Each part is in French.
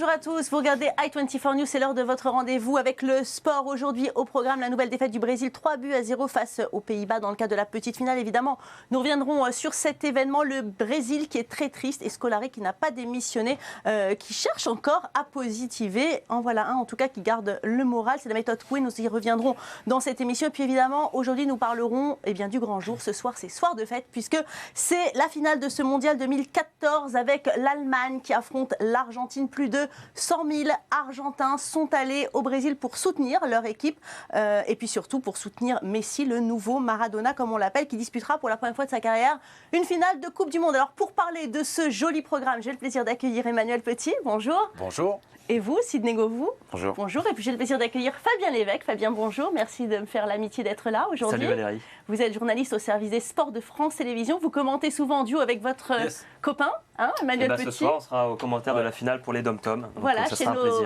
Bonjour à tous, vous regardez i24 News, c'est l'heure de votre rendez-vous avec le sport. Aujourd'hui au programme, la nouvelle défaite du Brésil, 3-0 face aux Pays-Bas dans le cadre de la petite finale. Évidemment, nous reviendrons sur cet événement, le Brésil qui est très triste et Scolari qui n'a pas démissionné, qui cherche encore à positiver. En voilà un en tout cas qui garde le moral, c'est la méthode Coué, nous y reviendrons dans cette émission. Et puis évidemment, aujourd'hui nous parlerons du grand jour. Ce soir, c'est soir de fête puisque c'est la finale de ce mondial 2014 avec l'Allemagne qui affronte l'Argentine. Plus de 100 000 Argentins sont allés au Brésil pour soutenir leur équipe et puis surtout pour soutenir Messi, le nouveau Maradona comme on l'appelle, qui disputera pour la première fois de sa carrière une finale de Coupe du Monde. Alors pour parler de ce joli programme, j'ai le plaisir d'accueillir Emmanuel Petit. Bonjour. Bonjour. Et vous, Sidney Govou. Bonjour. Bonjour. Et puis j'ai le plaisir d'accueillir Fabien Lévesque. Fabien, bonjour. Merci de me faire l'amitié d'être là aujourd'hui. Salut Valérie. Vous êtes journaliste au service des sports de France Télévisions. Vous commentez souvent en duo avec votre copain, Emmanuel Petit. Ce soir, on sera au commentaire de la finale pour les Dom-Tom. Voilà,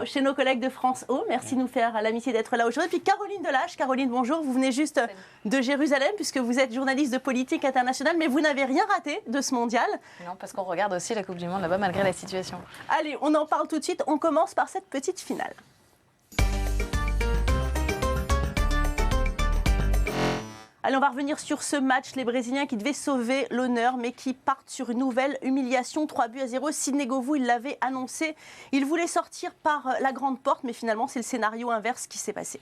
chez nos collègues de France O. Merci de nous faire l'amitié d'être là aujourd'hui. Et puis Caroline Delage. Caroline, bonjour. Vous venez juste de Jérusalem puisque vous êtes journaliste de politique internationale, mais vous n'avez rien raté de ce mondial. Non, parce qu'on regarde aussi la Coupe du Monde là-bas malgré la situation. Allez, on en parle tout de suite. On commence par cette petite finale. Allez, on va revenir sur ce match. Les Brésiliens qui devaient sauver l'honneur, mais qui partent sur une nouvelle humiliation. 3-0. Sidney Govou, il l'avait annoncé. Il voulait sortir par la grande porte, mais finalement, c'est le scénario inverse qui s'est passé.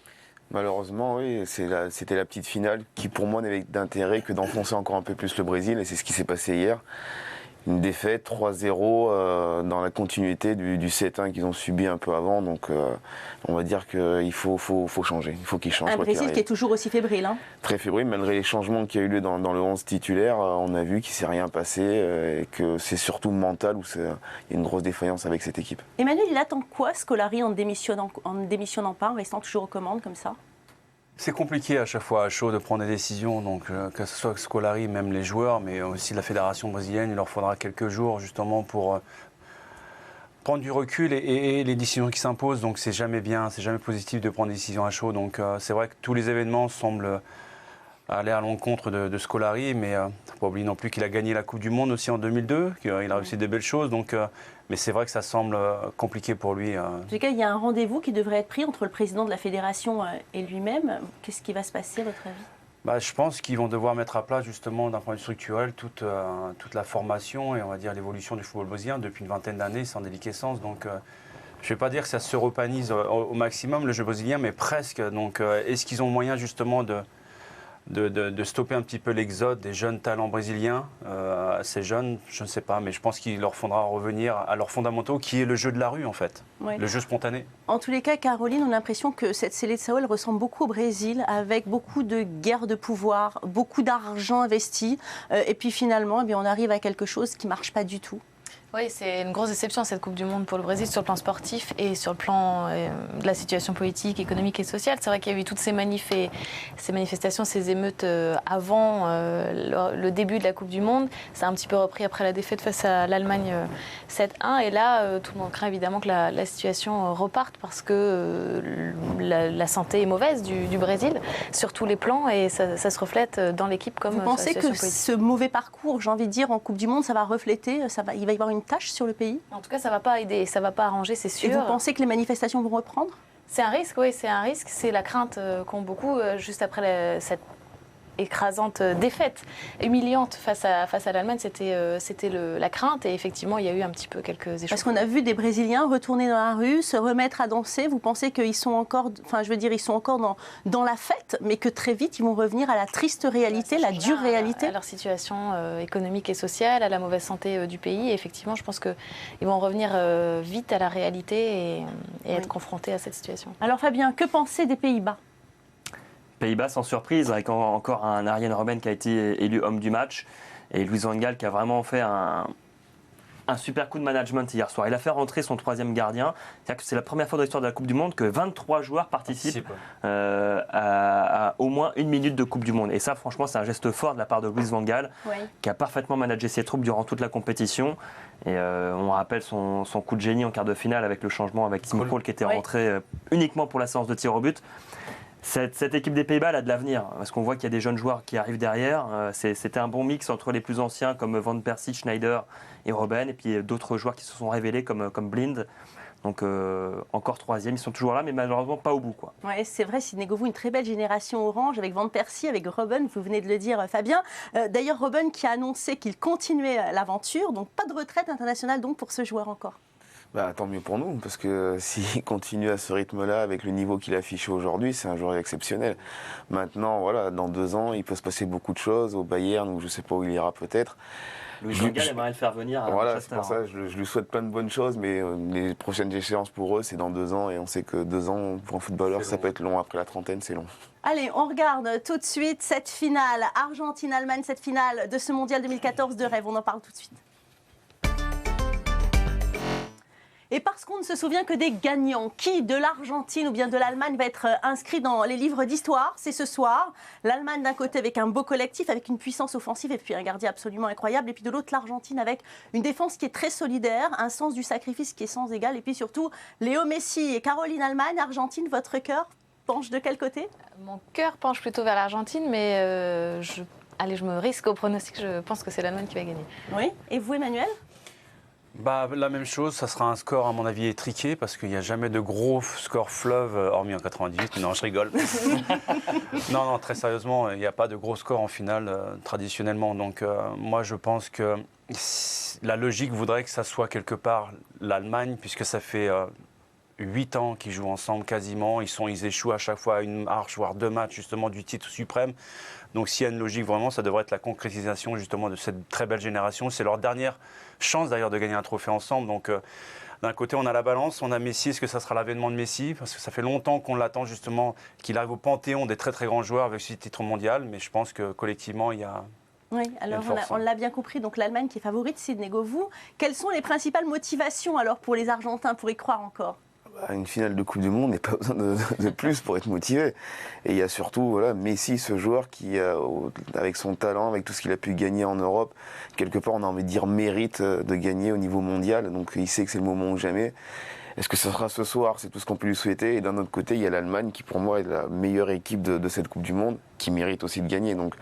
Malheureusement, oui, c'était la petite finale qui, pour moi, n'avait d'intérêt que d'enfoncer encore un peu plus le Brésil. Et c'est ce qui s'est passé hier. Une défaite 3-0 dans la continuité du 7-1 qu'ils ont subi un peu avant. Donc on va dire qu'il faut changer. Il faut qu'ils changent. Un Brésil qui est toujours aussi fébrile. Hein. Très fébrile, malgré les changements qui a eu lieu dans le 11 titulaire. On a vu qu'il ne s'est rien passé et que c'est surtout mental où il y a une grosse défaillance avec cette équipe. Emmanuel, il attend quoi, Scolari, en ne démissionnant pas, en restant toujours aux commandes comme ça ? C'est compliqué à chaque fois à chaud de prendre des décisions, donc que ce soit Scolari, même les joueurs, mais aussi la fédération brésilienne, il leur faudra quelques jours justement pour prendre du recul et les décisions qui s'imposent. Donc c'est jamais bien, c'est jamais positif de prendre des décisions à chaud. Donc c'est vrai que tous les événements semblent aller à l'encontre de Scolari, mais il ne faut pas oublier non plus qu'il a gagné la Coupe du Monde aussi en 2002, qu'il a réussi des belles choses. Donc, mais c'est vrai que ça semble compliqué pour lui. En tout cas, il y a un rendez-vous qui devrait être pris entre le président de la fédération et lui-même. Qu'est-ce qui va se passer à votre avis ? Je pense qu'ils vont devoir mettre à plat justement d'un point de vue structurel toute la formation et on va dire l'évolution du football brésilien depuis une vingtaine d'années, c'est en déliquescence. Donc je ne vais pas dire que ça se repanise au maximum le jeu brésilien, mais presque. Donc est-ce qu'ils ont moyen justement de stopper un petit peu l'exode des jeunes talents brésiliens, ces jeunes, je ne sais pas, mais je pense qu'il leur faudra revenir à leurs fondamentaux, qui est le jeu de la rue en fait, le jeu spontané. En tous les cas, Caroline, on a l'impression que cette Seleção, elle ressemble beaucoup au Brésil, avec beaucoup de guerre de pouvoir, beaucoup d'argent investi, et puis finalement, on arrive à quelque chose qui ne marche pas du tout. Oui, c'est une grosse déception cette Coupe du Monde pour le Brésil sur le plan sportif et sur le plan de la situation politique, économique et sociale. C'est vrai qu'il y a eu toutes ces manifestations, ces émeutes avant le début de la Coupe du Monde. Ça a un petit peu repris après la défaite face à l'Allemagne 7-1. Et là, tout le monde craint évidemment que la situation reparte parce que la santé est mauvaise du Brésil sur tous les plans et ça se reflète dans l'équipe comme Vous pensez que ce mauvais parcours, j'ai envie de dire, en Coupe du Monde, ça va refléter, il va y avoir une tâche sur le pays? En tout cas, ça ne va pas aider, ça ne va pas arranger, c'est sûr. Et vous pensez que les manifestations vont reprendre? C'est un risque, oui, c'est un risque. C'est la crainte qu'ont beaucoup juste après cette écrasante défaite humiliante face à l'Allemagne, c'était la crainte et effectivement il y a eu un petit peu quelques échauffements. Parce qu'on a vu des Brésiliens retourner dans la rue, se remettre à danser. Vous pensez qu'ils sont encore, ils sont encore dans la fête, mais que très vite ils vont revenir à la triste réalité, la dure réalité, à leur situation économique et sociale, à la mauvaise santé du pays. Et effectivement, je pense qu'ils vont revenir vite à la réalité et être confrontés à cette situation. Alors Fabien, que penser des Pays-Bas ? Pays-Bas sans surprise, avec encore un Arjen Robben qui a été élu homme du match et Louis van Gaal qui a vraiment fait un super coup de management hier soir. Il a fait rentrer son troisième gardien. C'est-à-dire que c'est la première fois dans l'histoire de la Coupe du Monde que 23 joueurs participent à au moins une minute de Coupe du Monde. Et ça, franchement, c'est un geste fort de la part de Louis van Gaal qui a parfaitement managé ses troupes durant toute la compétition. Et on rappelle son coup de génie en quart de finale avec le changement avec Tim Krul qui était rentré uniquement pour la séance de tir au but. Cette équipe des Pays-Bas elle a de l'avenir, parce qu'on voit qu'il y a des jeunes joueurs qui arrivent derrière. C'était un bon mix entre les plus anciens comme Van Persie, Schneider et Robben, et puis d'autres joueurs qui se sont révélés comme Blind. Donc encore troisième, ils sont toujours là, mais malheureusement pas au bout, quoi. Ouais, c'est vrai, Sidney Govou, une très belle génération orange avec Van Persie, avec Robben, vous venez de le dire, Fabien. D'ailleurs, Robben qui a annoncé qu'il continuait l'aventure, donc pas de retraite internationale donc pour ce joueur encore. Tant mieux pour nous, parce que s'il continue à ce rythme-là, avec le niveau qu'il affiche aujourd'hui, c'est un joueur exceptionnel. Maintenant, voilà, dans 2 ans, il peut se passer beaucoup de choses au Bayern, ou je ne sais pas où il ira peut-être. Louis van Gaal aimerait le faire venir à voilà, Manchester. c'est pour ça, je lui souhaite plein de bonnes choses, mais les prochaines échéances pour eux, c'est dans 2 ans, et on sait que 2 ans, pour un footballeur, ça peut être long. Après la trentaine, c'est long. Allez, on regarde tout de suite cette finale Argentine-Allemagne, cette finale de ce mondial 2014 de rêve. On en parle tout de suite. Et parce qu'on ne se souvient que des gagnants, qui de l'Argentine ou bien de l'Allemagne va être inscrit dans les livres d'histoire, c'est ce soir. L'Allemagne d'un côté avec un beau collectif, avec une puissance offensive et puis un gardien absolument incroyable. Et puis de l'autre, l'Argentine avec une défense qui est très solidaire, un sens du sacrifice qui est sans égal. Et puis surtout, Léo Messi et Caroline Allemagne, Argentine, votre cœur penche de quel côté? Mon cœur penche plutôt vers l'Argentine, mais je me risque au pronostic, je pense que c'est l'Allemagne qui va gagner. Oui, et vous Emmanuel? La même chose, ça sera un score à mon avis étriqué parce qu'il n'y a jamais de gros score fleuve, hormis en 98. Non, je rigole. non, très sérieusement, il n'y a pas de gros score en finale traditionnellement. Donc moi je pense que la logique voudrait que ça soit quelque part l'Allemagne, puisque ça fait 8 ans qu'ils jouent ensemble quasiment. Ils échouent à chaque fois à une marche, voire 2 matchs justement du titre suprême. Donc s'il y a une logique vraiment, ça devrait être la concrétisation justement de cette très belle génération. C'est leur dernière chance d'ailleurs de gagner un trophée ensemble. Donc d'un côté on a la balance, on a Messi. Est-ce que ça sera l'avènement de Messi? Parce que ça fait longtemps qu'on l'attend justement, qu'il arrive au panthéon des très très grands joueurs avec ce titre mondial. Mais je pense que collectivement il y a... Oui, alors on l'a bien compris, donc l'Allemagne qui est favorite, Sidney Govou. Quelles sont les principales motivations alors pour les Argentins pour y croire encore? Une finale de Coupe du Monde, il n'y a pas besoin de plus pour être motivé. Et il y a surtout Messi, ce joueur qui, avec son talent, avec tout ce qu'il a pu gagner en Europe, quelque part on a envie de dire mérite de gagner au niveau mondial. Donc il sait que c'est le moment ou jamais. Est-ce que ce sera ce soir? C'est tout ce qu'on peut lui souhaiter. Et d'un autre côté, il y a l'Allemagne qui pour moi est la meilleure équipe de cette Coupe du Monde, qui mérite aussi de gagner. Donc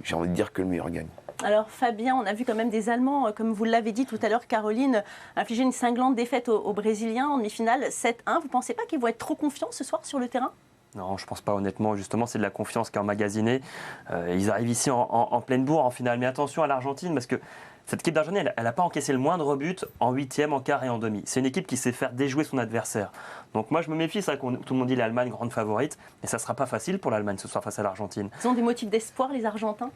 j'ai envie de dire que le meilleur gagne. Alors Fabien, on a vu quand même des Allemands, comme vous l'avez dit tout à l'heure, Caroline, infliger une cinglante défaite aux Brésiliens en demi-finale 7-1. Vous ne pensez pas qu'ils vont être trop confiants ce soir sur le terrain? Non, je ne pense pas honnêtement. Justement, c'est de la confiance qui est emmagasinée. Ils arrivent ici en pleine bourre en finale. Mais attention à l'Argentine, parce que cette équipe d'Argentine, elle n'a pas encaissé le moindre but en 8e, en quart et en demi. C'est une équipe qui sait faire déjouer son adversaire. Donc moi, je me méfie. C'est vrai que tout le monde dit l'Allemagne grande favorite. Mais ça ne sera pas facile pour l'Allemagne ce soir face à l'Argentine. Ils ont des motifs d'espoir, les Argentins?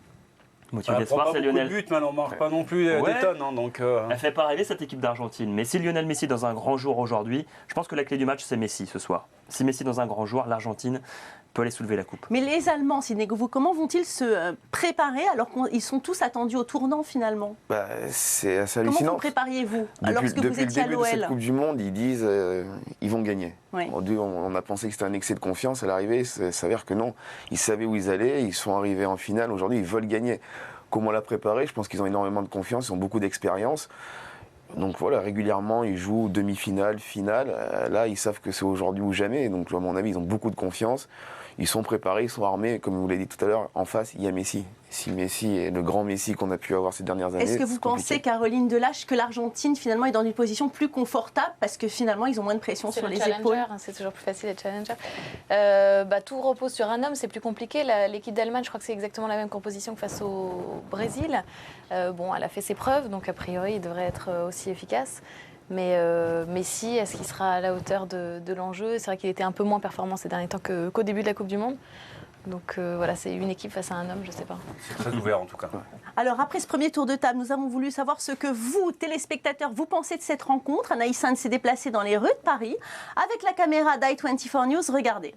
Motif d'espoir, c'est Lionel. But, mais on ne marque pas non plus des tonnes. Hein, donc, Elle ne fait pas rêver cette équipe d'Argentine. Mais si Lionel Messi dans un grand jour aujourd'hui, je pense que la clé du match, c'est Messi ce soir. Si Messi dans un grand jour, l'Argentine peut aller soulever la coupe. Mais les Allemands, Sidney Govou, comment vont-ils se préparer alors qu'ils sont tous attendus au tournant finalement? C'est assez hallucinant. Comment vous prépariez-vous lorsque vous étiez à l'OL? Depuis le début de cette Coupe du Monde, ils disent ils vont gagner. Oui. On a pensé que c'était un excès de confiance à l'arrivée. Ça s'avère que non. Ils savaient où ils allaient. Ils sont arrivés en finale. Aujourd'hui, ils veulent gagner. Comment la préparer? Je pense qu'ils ont énormément de confiance. Ils ont beaucoup d'expérience. Donc voilà, régulièrement, ils jouent demi-finale, finale. Là, ils savent que c'est aujourd'hui ou jamais. Donc, à mon avis, ils ont beaucoup de confiance. Ils sont préparés, ils sont armés. Comme vous l'avez dit tout à l'heure, en face, il y a Messi. Si Messi est le grand Messi qu'on a pu avoir ces dernières années... Est-ce que vous pensez, Caroline Delâche, que l'Argentine, finalement, est dans une position plus confortable parce que finalement, ils ont moins de pression sur les épaules? C'est toujours plus facile d'être challenger. Tout repose sur un homme, c'est plus compliqué. L'équipe d'Allemagne, je crois que c'est exactement la même composition que face au Brésil. Elle a fait ses preuves, donc a priori, il devrait être aussi efficace. Mais Messi, est-ce qu'il sera à la hauteur de l'enjeu? C'est vrai qu'il était un peu moins performant ces derniers temps qu'au début de la Coupe du Monde. Donc voilà, c'est une équipe face à un homme, je ne sais pas. C'est très ouvert en tout cas. Alors après ce premier tour de table, nous avons voulu savoir ce que vous, téléspectateurs, vous pensez de cette rencontre. Anaïs Sainte s'est déplacée dans les rues de Paris avec la caméra d'i24 News. Regardez.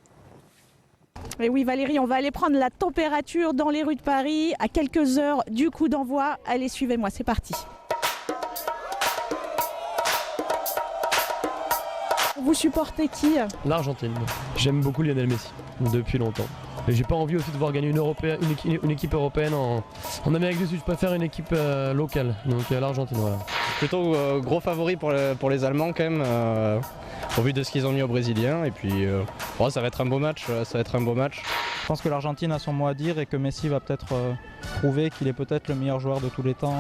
Et oui Valérie, on va aller prendre la température dans les rues de Paris à quelques heures du coup d'envoi. Allez, suivez-moi, c'est parti. Vous supportez qui? L'Argentine. J'aime beaucoup Lionel Messi, depuis longtemps. Et j'ai pas envie aussi de voir gagner une équipe européenne en Amérique du Sud. Je préfère une équipe locale, donc l'Argentine. Voilà. Plutôt gros favori pour les Allemands quand même, au vu de ce qu'ils ont mis aux Brésiliens. Et puis ça va être un beau match. Je pense que l'Argentine a son mot à dire et que Messi va peut-être prouver qu'il est peut-être le meilleur joueur de tous les temps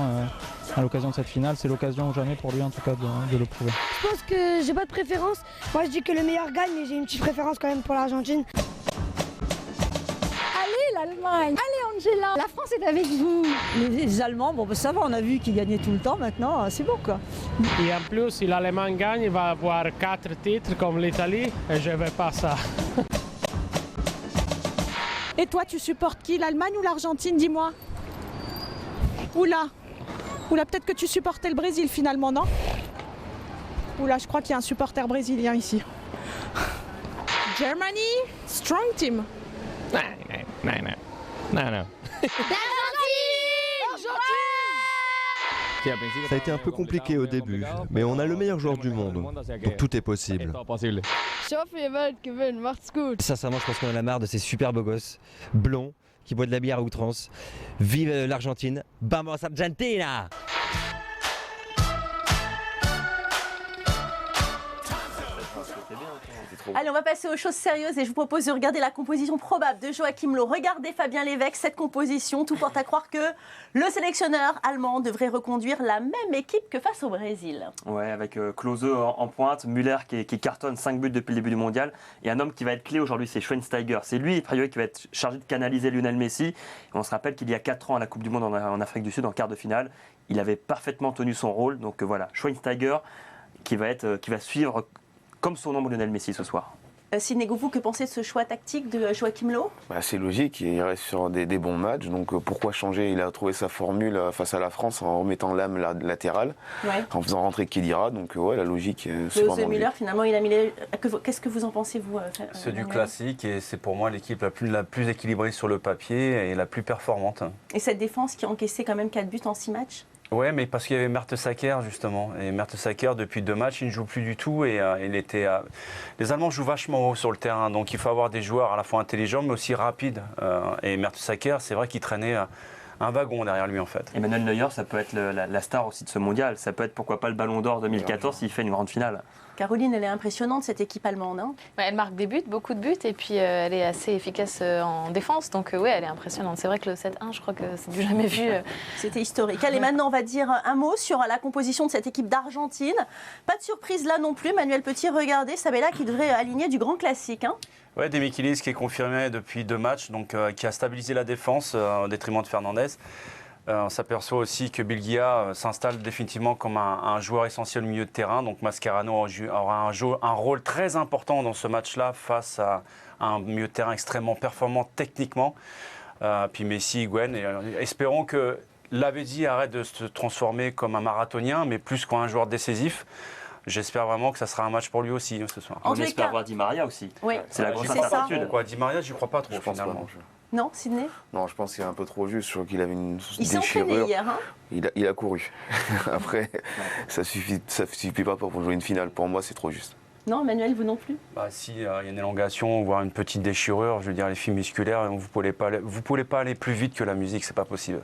à l'occasion de cette finale. C'est l'occasion ou jamais pour lui en tout cas de le prouver. Je pense que j'ai pas de préférence. Moi je dis que le meilleur gagne, mais j'ai une petite préférence quand même pour l'Argentine. Allez l'Allemagne, allez Angela, la France est avec vous. Les Allemands, bon ça va, on a vu qu'ils gagnaient tout le temps, maintenant c'est bon quoi. Et en plus, si l'Allemagne gagne, il va avoir 4 titres comme l'Italie et je ne veux pas ça. Et toi, tu supportes qui, l'Allemagne ou l'Argentine, dis-moi? Oula, peut-être que tu supportais le Brésil finalement, non? Oula, je crois qu'il y a un supporter brésilien ici. Germany, strong team. Non. Ça a été un peu compliqué au début, mais on a le meilleur joueur du monde, donc tout est possible. Sincèrement, je pense qu'on en a marre de ces super beaux gosses, blonds, qui boivent de la bière à outrance. Vive l'Argentine, vamos Argentina! Allez, on va passer aux choses sérieuses et je vous propose de regarder la composition probable de Joachim Löw. Regardez Fabien Lévesque, cette composition, tout porte à croire que le sélectionneur allemand devrait reconduire la même équipe que face au Brésil. Ouais, avec Klose en pointe, Müller qui cartonne 5 buts depuis le début du mondial, et un homme qui va être clé aujourd'hui, c'est Schweinsteiger. C'est lui, a priori, qui va être chargé de canaliser Lionel Messi. Et on se rappelle qu'il y a 4 ans à la Coupe du Monde en Afrique du Sud, en quart de finale, il avait parfaitement tenu son rôle. Donc voilà, Schweinsteiger qui va suivre comme son ombre Lionel Messi ce soir. Sidney Govou, que pensez de ce choix tactique de Joachim Löw? C'est logique, il reste sur des bons matchs, donc pourquoi changer? Il a trouvé sa formule face à la France en remettant l'âme latérale, en faisant rentrer Khedira, donc la logique c'est vraiment Müller, finalement, il a mis les... Qu'est-ce que vous en pensez, vous? C'est du classique et c'est pour moi l'équipe la plus équilibrée sur le papier et la plus performante. Et cette défense qui a encaissé quand même 4 buts en 6 matchs? Ouais, mais parce qu'il y avait Mertesacker justement. Et Mertesacker, depuis 2 matchs, il ne joue plus du tout. Et les Allemands jouent vachement haut sur le terrain. Donc il faut avoir des joueurs à la fois intelligents mais aussi rapides. Et Mertesacker, c'est vrai qu'il traînait un wagon derrière lui en fait. Emmanuel Neuer, ça peut être la star aussi de ce mondial. Ça peut être pourquoi pas le Ballon d'Or 2014 s'il fait une grande finale. Caroline, elle est impressionnante cette équipe allemande. Hein, elle marque des buts, beaucoup de buts, et puis elle est assez efficace en défense. Donc oui, elle est impressionnante. C'est vrai que le 7-1, je crois que c'est du jamais vu. C'était historique. Allez, maintenant on va dire un mot sur la composition de cette équipe d'Argentine. Pas de surprise là non plus. Manuel Petit, regardez, Sabella qui devrait aligner du grand classique. Hein. Ouais, Demichelis qui est confirmé depuis 2 matchs, donc qui a stabilisé la défense au détriment de Fernandez. On s'aperçoit aussi que Belgia s'installe définitivement comme un joueur essentiel au milieu de terrain. Donc Mascherano aura un rôle très important dans ce match-là face à un milieu de terrain extrêmement performant techniquement. Puis Messi, Higuaín. Espérons que Lavezzi arrête de se transformer comme un marathonien, mais plus qu'un joueur décisif. J'espère vraiment que ça sera un match pour lui aussi ce soir. On espère voir Di Maria aussi. Oui. C'est la grosse incertitude. Di Maria, j'y crois pas trop finalement. Non, Sidney? Non, je pense qu'il est un peu trop juste. Je crois qu'il avait une Il s'est entraîné hier. Hein, il a couru. Après, ça suffit pas pour jouer une finale. Pour moi, c'est trop juste. Non, Emmanuel, vous non plus? Si il y a une élongation, voire une petite déchirure, je veux dire, les fibres musculaires, vous ne pouvez pas aller plus vite que la musique, c'est pas possible.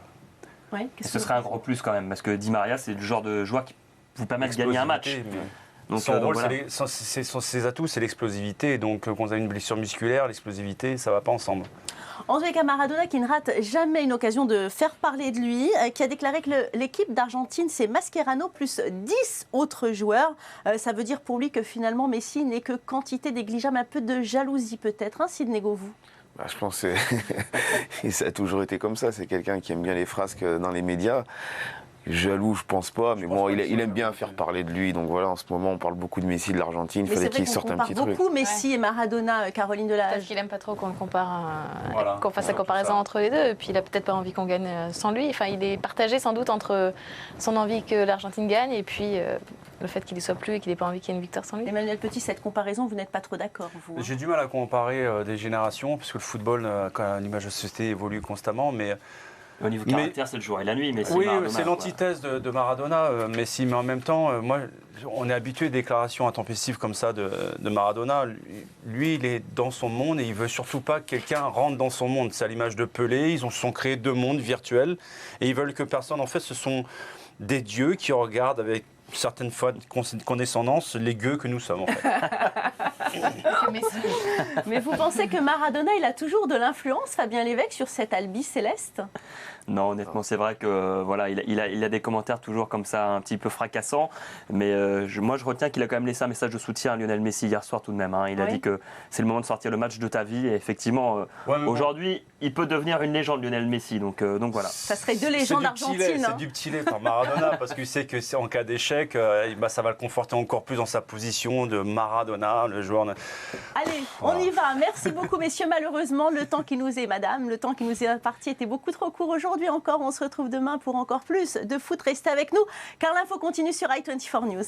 Ouais, ce serait un gros plus quand même, parce que Di Maria, c'est le genre de joueur qui vous permet de gagner un match. Donc, ses atouts, c'est l'explosivité. Donc, quand vous avez une blessure musculaire, l'explosivité, ça ne va pas ensemble. En tout cas, Maradona, qui ne rate jamais une occasion de faire parler de lui, qui a déclaré que l'équipe d'Argentine, c'est Mascherano plus 10 autres joueurs. Ça veut dire pour lui que finalement, Messi n'est que quantité négligeable, un peu de jalousie peut-être, hein, Sidney Govou? Je pense que ça a toujours été comme ça. C'est quelqu'un qui aime bien les frasques dans les médias. Jaloux, je pense pas, mais bon, il aime bien faire parler de lui. Donc voilà, en ce moment, on parle beaucoup de Messi, de l'Argentine. Il fallait qu'il sorte un petit truc. On compare beaucoup Messi et Maradona, Caroline Delage. Parce qu'il aime pas trop qu'on le compare, qu'on fasse la comparaison entre les deux. Et puis il a peut-être pas envie qu'on gagne sans lui. Enfin, il est partagé sans doute entre son envie que l'Argentine gagne et puis le fait qu'il ne soit plus et qu'il n'ait pas envie qu'il y ait une victoire sans lui. Emmanuel Petit, cette comparaison, vous n'êtes pas trop d'accord, vous? J'ai du mal à comparer des générations, parce que le football, quand l'image de société évolue constamment, mais Au niveau caractère, c'est le jour et la nuit, Messi. Oui, Maradona, c'est l'antithèse de Maradona, Messi. Mais en même temps, moi, on est habitué à des déclarations intempestives comme ça de Maradona. Lui, il est dans son monde et il veut surtout pas que quelqu'un rentre dans son monde. C'est à l'image de Pelé. Ils sont créés 2 mondes virtuels et ils veulent que personne. En fait, ce sont des dieux qui regardent avec certaines fois condescendance les gueux que nous sommes en fait. Mais vous pensez que Maradona, il a toujours de l'influence, Fabien Lévesque, sur cet Albi céleste? Non, honnêtement, c'est vrai que voilà, il a des commentaires toujours comme ça, un petit peu fracassants. Mais moi, je retiens qu'il a quand même laissé un message de soutien à Lionel Messi hier soir tout de même. Il a dit que c'est le moment de sortir le match de ta vie. Et effectivement, aujourd'hui, il peut devenir une légende, Lionel Messi. Donc voilà. Ça serait 2 légendes argentines. C'est du petit lait par Maradona parce qu'il sait que en cas d'échec, ça va le conforter encore plus dans sa position de Maradona, le joueur. Allez, on y va. Merci beaucoup, messieurs. Malheureusement, le temps qui nous est, madame, le temps qui nous est imparti était beaucoup trop court aujourd'hui encore. On se retrouve demain pour encore plus de foot. Restez avec nous, car l'info continue sur i24 News.